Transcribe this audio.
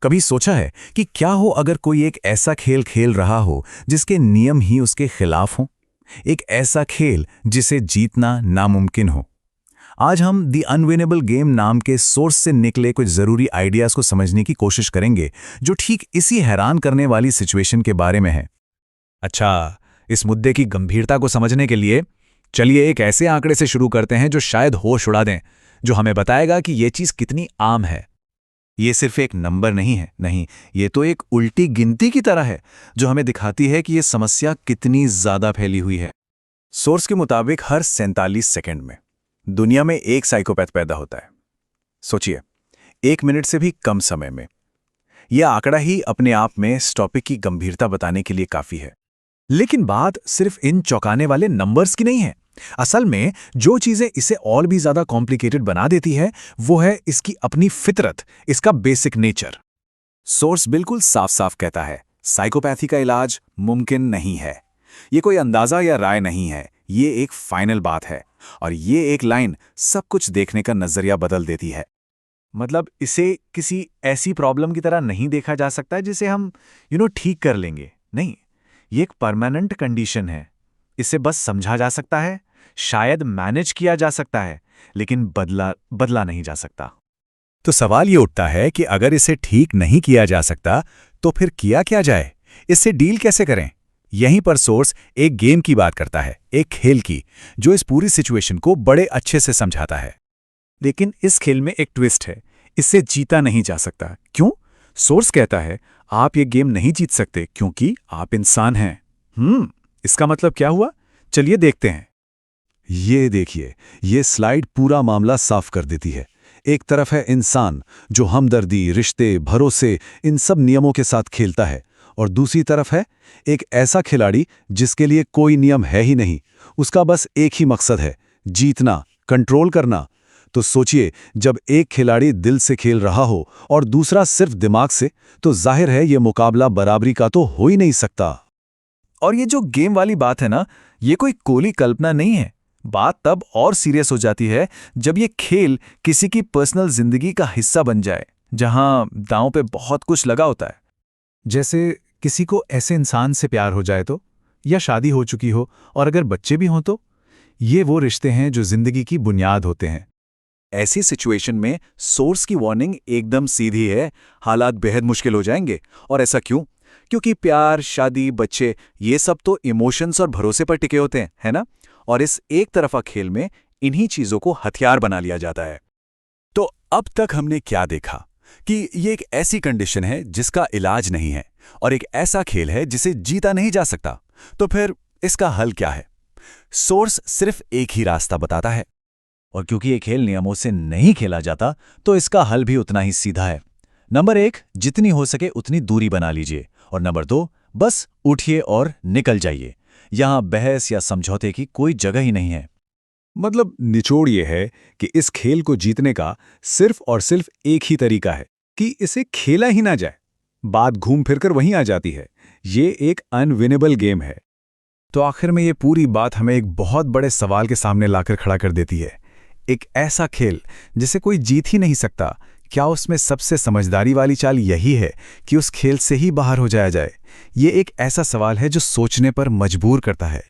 कभी सोचा है कि क्या हो अगर कोई एक ऐसा खेल खेल रहा हो जिसके नियम ही उसके खिलाफ हों? एक ऐसा खेल जिसे जीतना नामुमकिन हो। आज हम दी अनविनेबल गेम नाम के सोर्स से निकले कुछ जरूरी आइडियाज को समझने की कोशिश करेंगे, जो ठीक इसी हैरान करने वाली सिचुएशन के बारे में है। अच्छा, इस मुद्दे की गंभीरता को समझने के लिए चलिए एक ऐसे आंकड़े से शुरू करते हैं जो शायद होश उड़ा दें, जो हमें बताएगा कि ये चीज़ कितनी आम है। ये सिर्फ एक नंबर नहीं है, नहीं, ये तो एक उल्टी गिनती की तरह है जो हमें दिखाती है कि ये समस्या कितनी ज्यादा फैली हुई है। सोर्स के मुताबिक हर 47 सेकंड में दुनिया में एक साइकोपैथ पैदा होता है। सोचिए, 1 मिनट से भी कम समय में। यह आंकड़ा ही अपने आप में इस टॉपिक की गंभीरता बताने के लिए काफी है। लेकिन बात सिर्फ इन चौंकाने वाले नंबर्स की नहीं है। असल में जो चीजें इसे और भी ज्यादा कॉम्प्लिकेटेड बना देती है वो है इसकी अपनी फितरत, इसका बेसिक नेचर। सोर्स बिल्कुल साफ साफ कहता है, साइकोपैथी का इलाज मुमकिन नहीं है। ये कोई अंदाजा या राय नहीं है, ये एक फाइनल बात है। और ये एक लाइन सब कुछ देखने का नजरिया बदल देती है। मतलब इसे किसी ऐसी प्रॉब्लम की तरह नहीं देखा जा सकता जिसे हम ठीक कर लेंगे। नहीं, ये एक परमानेंट कंडीशन है। इसे बस समझा जा सकता है, शायद मैनेज किया जा सकता है, लेकिन बदला नहीं जा सकता। तो सवाल ये उठता है कि अगर इसे ठीक नहीं किया जा सकता तो फिर किया क्या जाए? इससे डील कैसे करें? यहीं पर सोर्स एक गेम की बात करता है, एक खेल की, जो इस पूरी सिचुएशन को बड़े अच्छे से समझाता है। लेकिन इस खेल में एक ट्विस्ट है, इससे जीता नहीं जा सकता। क्यों? सोर्स कहता है आप ये गेम नहीं जीत सकते क्योंकि आप इंसान हैं। इसका मतलब क्या हुआ? चलिए देखते हैं। ये देखिए, ये स्लाइड पूरा मामला साफ कर देती है। एक तरफ है इंसान जो हमदर्दी, रिश्ते, भरोसे, इन सब नियमों के साथ खेलता है, और दूसरी तरफ है एक ऐसा खिलाड़ी जिसके लिए कोई नियम है ही नहीं। उसका बस एक ही मकसद है, जीतना, कंट्रोल करना। तो सोचिए, जब एक खिलाड़ी दिल से खेल रहा हो और दूसरा सिर्फ दिमाग से, तो जाहिर है ये मुकाबला बराबरी का तो हो ही नहीं सकता। और ये जो गेम वाली बात है ना, ये कोई कोली कल्पना नहीं है। बात तब और सीरियस हो जाती है जब ये खेल किसी की पर्सनल जिंदगी का हिस्सा बन जाए, जहां दांव पे बहुत कुछ लगा होता है। जैसे किसी को ऐसे इंसान से प्यार हो जाए तो, या शादी हो चुकी हो और अगर बच्चे भी हों तो। ये वो रिश्ते हैं जो जिंदगी की बुनियाद होते हैं। ऐसी सिचुएशन में सोर्स की वार्निंग एकदम सीधी है, हालात बेहद मुश्किल हो जाएंगे। और ऐसा क्यों? क्योंकि प्यार, शादी, बच्चे, ये सब तो इमोशंस और भरोसे पर टिके होते हैं, है ना? और इस एक तरफा खेल में इन्हीं चीजों को हथियार बना लिया जाता है। तो अब तक हमने क्या देखा कि ये एक ऐसी कंडीशन है जिसका इलाज नहीं है, और एक ऐसा खेल है जिसे जीता नहीं जा सकता। तो फिर इसका हल क्या है? सोर्स सिर्फ एक ही रास्ता बताता है, और क्योंकि ये खेल नियमों से नहीं खेला जाता, तो इसका हल भी उतना ही सीधा है। नंबर 1, जितनी हो सके उतनी दूरी बना लीजिए। और नंबर 2, बस उठिए और निकल जाइए। यहां बहस या समझौते की कोई जगह ही नहीं है। मतलब निचोड़ ये है कि इस खेल को जीतने का सिर्फ और सिर्फ एक ही तरीका है कि इसे खेला ही ना जाए। बात घूम फिरकर वहीं आ जाती है, ये एक अनविनेबल गेम है। तो आखिर में ये पूरी बात हमें एक बहुत बड़े सवाल के सामने लाकर खड़ा कर देती है। एक ऐसा खेल जिसे कोई जीत ही नहीं सकता, क्या उसमें सबसे समझदारी वाली चाल यही है कि उस खेल से ही बाहर हो जाया जाए? ये एक ऐसा सवाल है जो सोचने पर मजबूर करता है।